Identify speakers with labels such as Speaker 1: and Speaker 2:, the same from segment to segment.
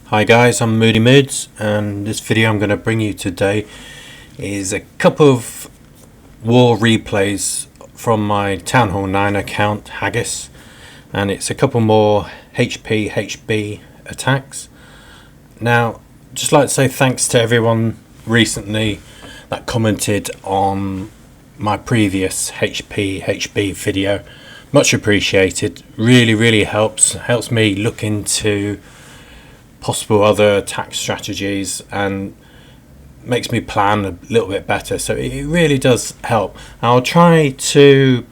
Speaker 1: Hi guys, I'm Moodymoodz, and this video I'm going to bring you today is a couple of war replays from my Town Hall 9 account, Haggis, and it's a couple more HPHB attacks. Now, just like to say thanks to everyone recently that commented on my previous HPHB video. Much appreciated. Really helps me look into possible other attack strategies and makes me plan a little bit better, so it really does help. I'll try to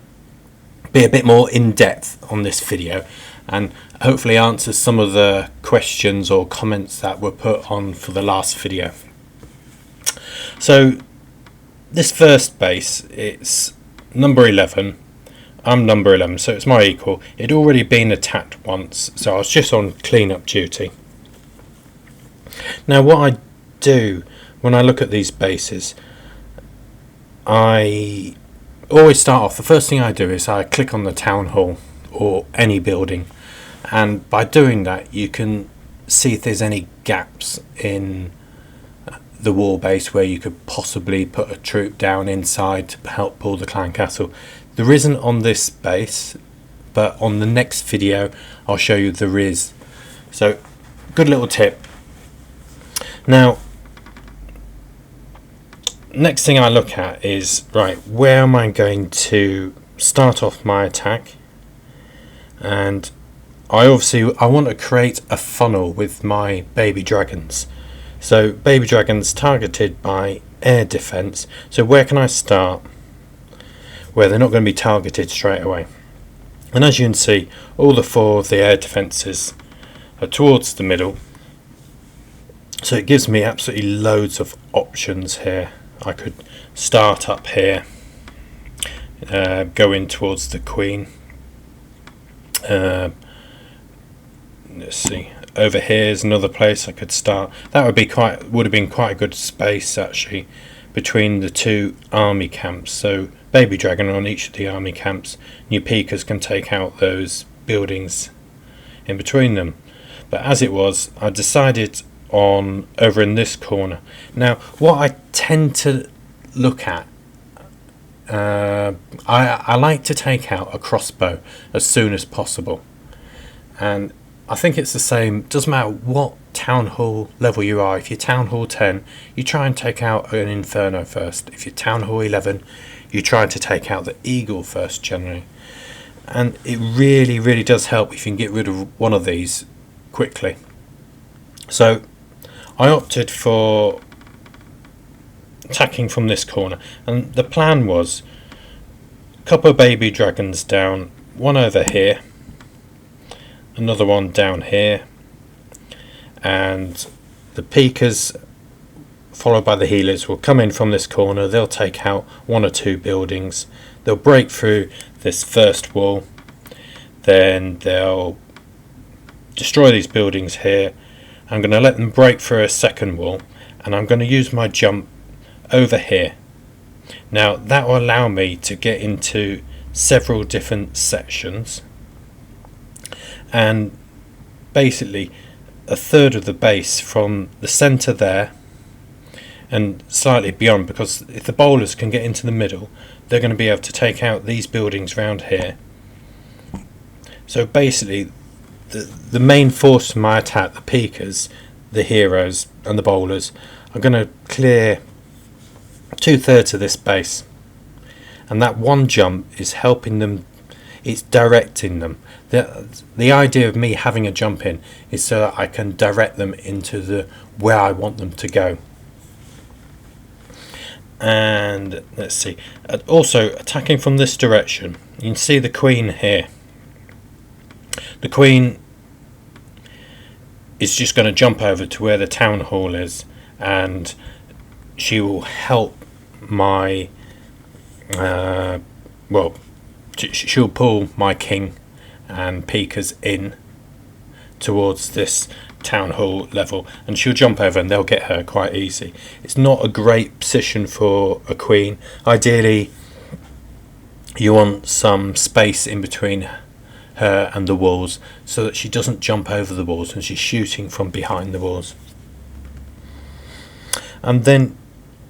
Speaker 1: be a bit more in depth on this video and hopefully answer some of the questions or comments that were put on for the last video. So this first base, it's number 11. I'm number 11, so it's my equal. It'd already been attacked once, so I was just on cleanup duty. Now what I do when I look at these bases, I always start off, the first thing I do is I click on the town hall or any building, and by doing that you can see if there's any gaps in the war base where you could possibly put a troop down inside to help pull the clan castle. There isn't on this base, but on the next video I'll show you there is. So good little tip. Now, next thing I look at is, right, where am I going to start off my attack? And I want to create a funnel with my baby dragons. So baby dragons targeted by air defense. So where can I start where they're not going to be targeted straight away? And as you can see, all the four of the air defenses are towards the middle. So it gives me absolutely loads of options here. I could start up here, go in towards the queen. Let's see, over here is another place I could start. That would have been quite a good space actually between the two army camps. So baby dragon on each of the army camps. New peekers can take out those buildings in between them. But as it was, I decided on over in this corner. Now what I tend to look at, I like to take out a crossbow as soon as possible, and I think it's the same, doesn't matter what town hall level you are. If you're town hall 10, you try and take out an inferno first. If you're town hall 11, you try to take out the eagle first generally, and it really does help if you can get rid of one of these quickly. So I opted for attacking from this corner, and the plan was a couple of baby dragons down, one over here, another one down here, and the peekers followed by the healers will come in from this corner. They'll take out one or two buildings, they'll break through this first wall, then they'll destroy these buildings here. I'm going to let them break through a second wall, and I'm going to use my jump over here. Now that will allow me to get into several different sections, and basically a third of the base from the center there and slightly beyond, because if the bowlers can get into the middle, they're going to be able to take out these buildings around here. So basically the main force of my attack, the peekers, the heroes and the bowlers, are going to clear 2/3 of this base, and that one jump is helping them, it's directing them. The idea of me having a jump in is so that I can direct them into where I want them to go. And let's see, also attacking from this direction, you can see the queen here. The queen is just going to jump over to where the town hall is, and she will help my she'll pull my king and peekers in towards this town hall level, and she'll jump over and they'll get her quite easy. It's not a great position for a queen. Ideally you want some space in between her and the walls so that she doesn't jump over the walls and she's shooting from behind the walls. And then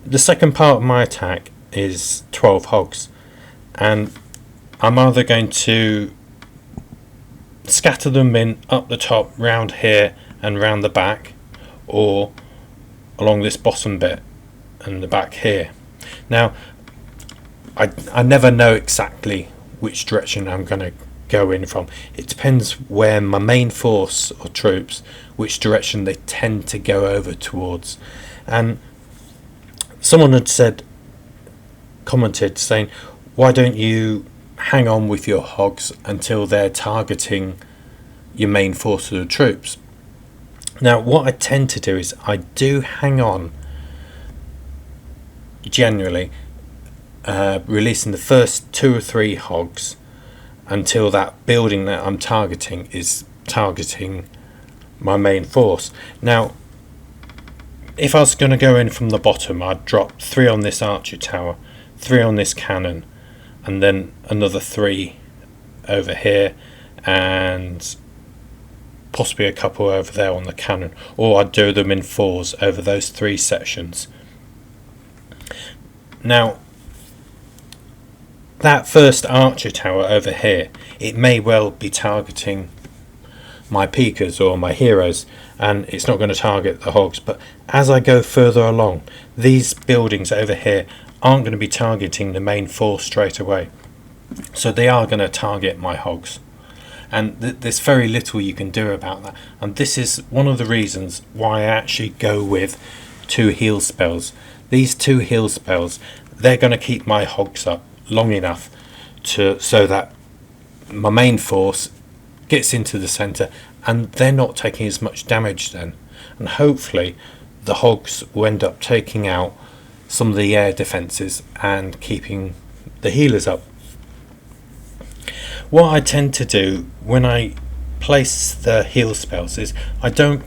Speaker 1: the second part of my attack is 12 hogs, and I'm either going to scatter them in up the top, round here and round the back, or along this bottom bit and the back here. Now I never know exactly which direction I'm going to go in from. It depends where my main force or troops, which direction they tend to go over towards. And someone had commented saying, why don't you hang on with your hogs until they're targeting your main force of the troops? Now what I tend to do is I do hang on generally, releasing the first 2 or 3 hogs until that building that I'm targeting is targeting my main force. Now if I was going to go in from the bottom, I'd drop 3 on this archer tower, 3 on this cannon, and then another 3 over here, and possibly a couple over there on the cannon, or I'd do them in 4s over those 3 sections. Now that first archer tower over here, it may well be targeting my peekers or my heroes, and it's not going to target the hogs. But as I go further along, these buildings over here aren't going to be targeting the main force straight away, so they are going to target my hogs, and there's very little you can do about that. And this is one of the reasons why I actually go with 2 heal spells. These 2 heal spells, they're going to keep my hogs up long enough so that my main force gets into the centre and they're not taking as much damage then, and hopefully the hogs will end up taking out some of the air defences and keeping the healers up. What I tend to do when I place the heal spells is I don't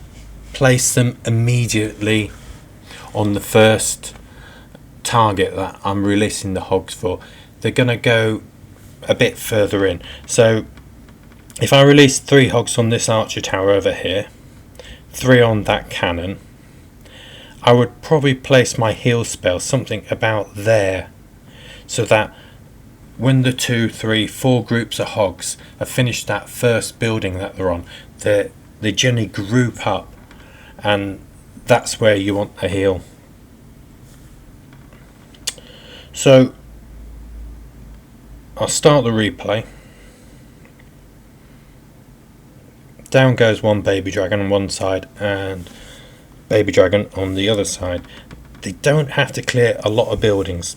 Speaker 1: place them immediately on the first target that I'm releasing the hogs for. They're going to go a bit further in. So if I release 3 hogs on this archer tower over here, 3 on that cannon, I would probably place my heal spell something about there, so that when the 2, 3, 4 groups of hogs have finished that first building that they're on, they generally group up, and that's where you want the heal. So I'll start the replay. Down goes one baby dragon on one side and baby dragon on the other side. They don't have to clear a lot of buildings.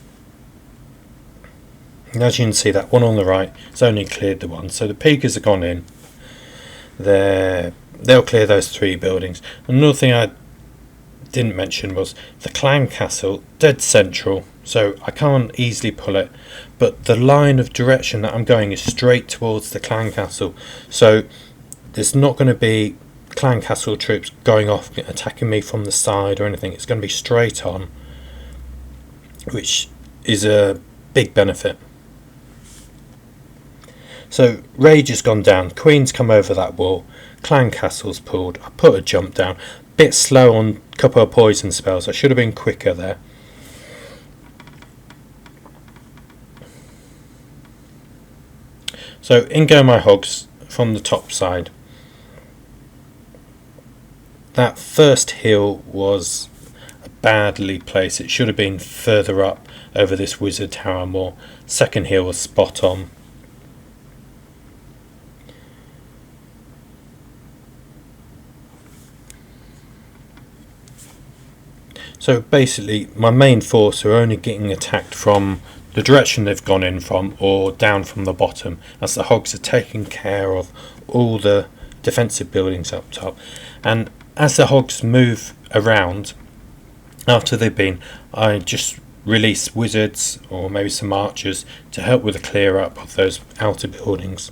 Speaker 1: And as you can see, that one on the right has only cleared the one, so the peekers have gone in. They'll clear those 3 buildings. Another thing I didn't mention was the clan castle, dead central, so I can't easily pull it, but the line of direction that I'm going is straight towards the clan castle, so there's not going to be clan castle troops going off attacking me from the side or anything. It's going to be straight on, which is a big benefit. So rage has gone down, queen's come over that wall, clan castle's pulled. I put a jump down, bit slow on a couple of poison spells. I should have been quicker there. So in go my hogs from the top side. That first heal was badly placed. It should have been further up over this wizard tower more. Second heal was spot on. So basically my main force are only getting attacked from the direction they've gone in from, or down from the bottom, as the hogs are taking care of all the defensive buildings up top. And as the hogs move around after they've been, I just release wizards or maybe some archers to help with the clear up of those outer buildings.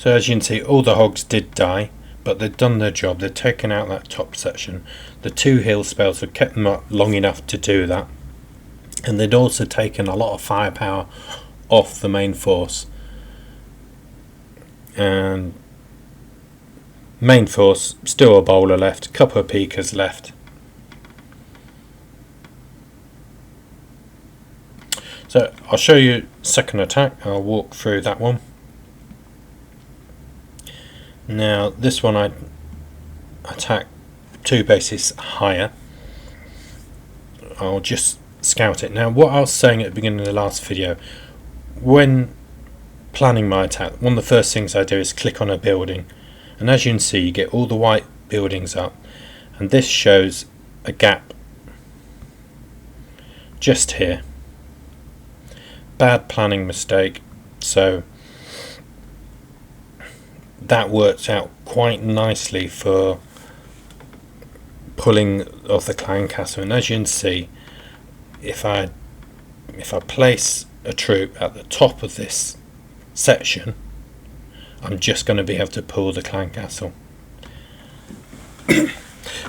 Speaker 1: So as you can see, all the hogs did die, but they'd done their job. They'd taken out that top section. The 2 heal spells had kept them up long enough to do that, and they'd also taken a lot of firepower off the main force. And main force, still a bowler left, a couple of peekers left. So I'll show you second attack. I'll walk through that one. Now this one I attack 2 bases higher. I'll just scout it. Now what I was saying at the beginning of the last video, when planning my attack, one of the first things I do is click on a building, and as you can see, you get all the white buildings up, and this shows a gap just here. Bad planning mistake, so that worked out quite nicely for pulling off the clan castle. And as you can see, if I place a troop at the top of this section, I'm just going to be able to pull the clan castle.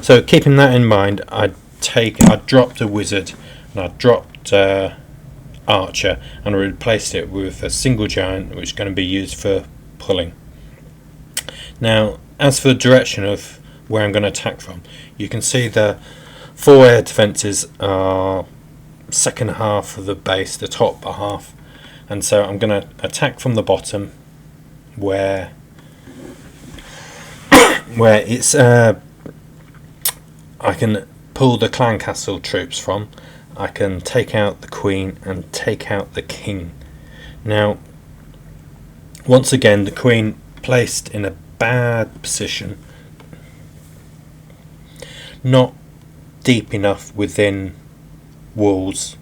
Speaker 1: So keeping that in mind, I dropped a wizard and I dropped archer, and I replaced it with a single giant, which is going to be used for pulling. Now as for the direction of where I'm going to attack from, you can see the 4 air defences are second half of the base, the top half, and so I'm going to attack from the bottom where it's I can pull the clan castle troops from. I can take out the queen and take out the king. Now once again, the queen placed in a bad position, not deep enough within walls.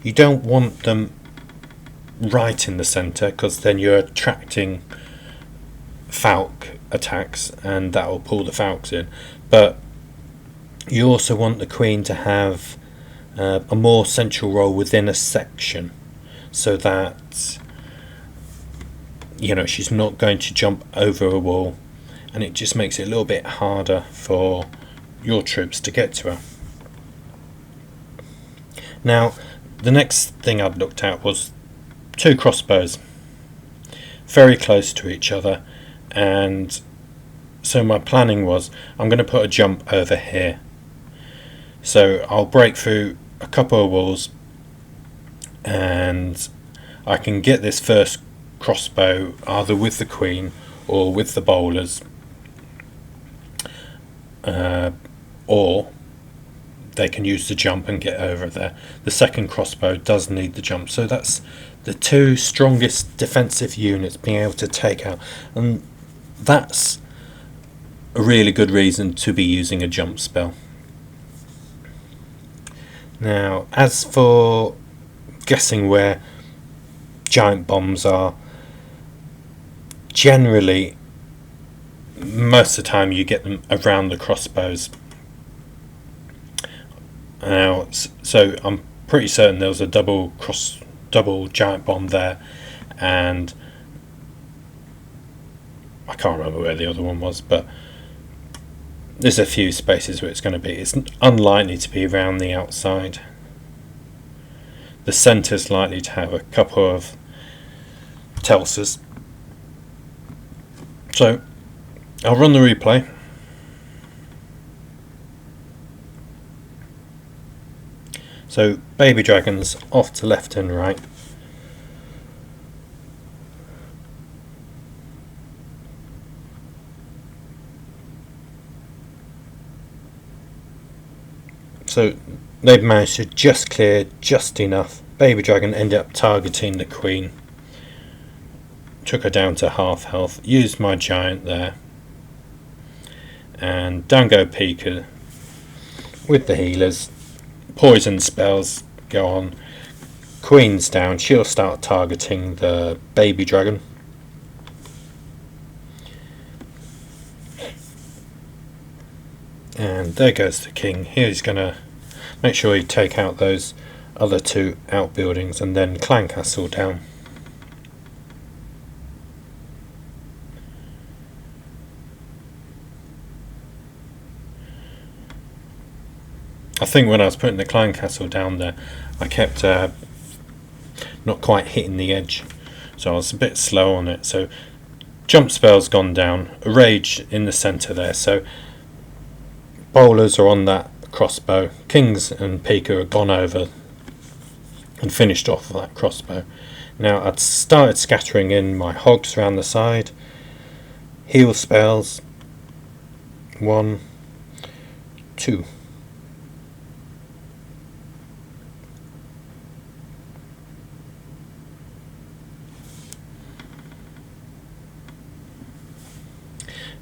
Speaker 1: You don't want them right in the centre, because then you're attracting falc attacks and that will pull the falcs in. But you also want the queen to have a more central role within a section, so that she's not going to jump over a wall, and it just makes it a little bit harder for your troops to get to her. Now the next thing I'd looked at was 2 crossbows very close to each other, and so my planning was I'm going to put a jump over here, so I'll break through a couple of walls and I can get this first crossbow either with the queen or with the bowlers, or they can use the jump and get over there. The second crossbow does need the jump, so that's the 2 strongest defensive units being able to take out, and that's a really good reason to be using a jump spell. Now as for guessing where giant bombs are, generally most of the time you get them around the crossbows. Now so I'm pretty certain there was a double giant bomb there, and I can't remember where the other one was, but there's a few spaces where it's going to be. It's unlikely to be around the outside. The centre's likely to have a couple of Telsas. So I'll run the replay. So baby dragons off to left and right. So they've managed to just clear just enough. Baby dragon ended up targeting the queen, took her down to half health, used my giant there, and down go Pika with the healers. Poison spells go on. Queen's down, she'll start targeting the baby dragon. And there goes the king. He's going to make sure you take out those other 2 outbuildings and then clan castle down. I think when I was putting the Klein Castle down there, I kept not quite hitting the edge, so I was a bit slow on it. So jump spell's gone down, a rage in the centre there, so bowlers are on that crossbow, kings and pika have gone over and finished off that crossbow. Now I'd started scattering in my hogs around the side, heal spells, 1, 2.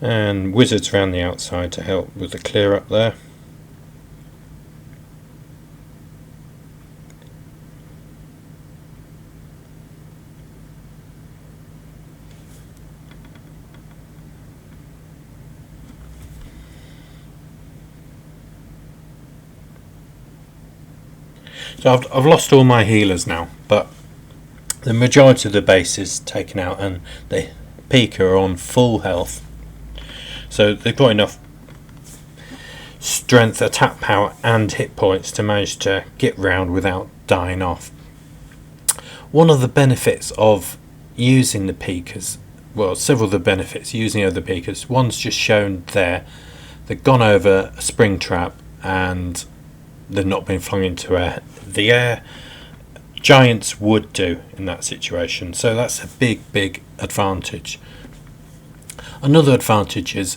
Speaker 1: And wizards around the outside to help with the clear up there. So I've lost all my healers now, but the majority of the base is taken out and the Pika are on full health. So they've got enough strength, attack power and hit points to manage to get round without dying off. One of the benefits of using the Pikas, well, several of the benefits using other Pikas, one's just shown there. They've gone over a spring trap and they've not been flung into the air. Giants would do in that situation, so that's a big advantage. Another advantage is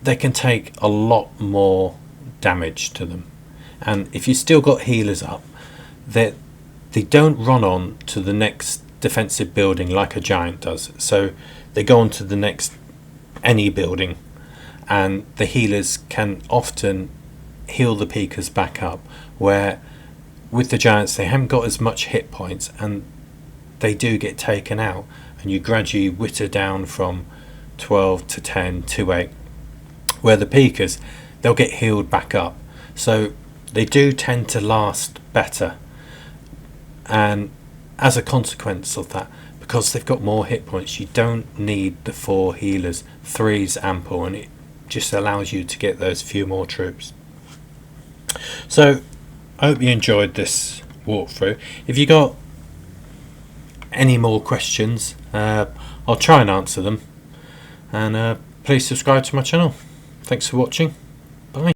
Speaker 1: they can take a lot more damage to them, and if you still got healers up, they don't run on to the next defensive building like a giant does. So they go on to the next any building, and the healers can often heal the Pikas back up, where with the giants they haven't got as much hit points and they do get taken out, and you gradually witter down from 12 to 10 to 8, where the Pikas, they'll get healed back up, so they do tend to last better. And as a consequence of that, because they've got more hit points, you don't need the 4 healers. 3's ample, and it just allows you to get those few more troops. So I hope you enjoyed this walkthrough. If you got any more questions, I'll try and answer them, and please subscribe to my channel. Thanks for watching. Bye.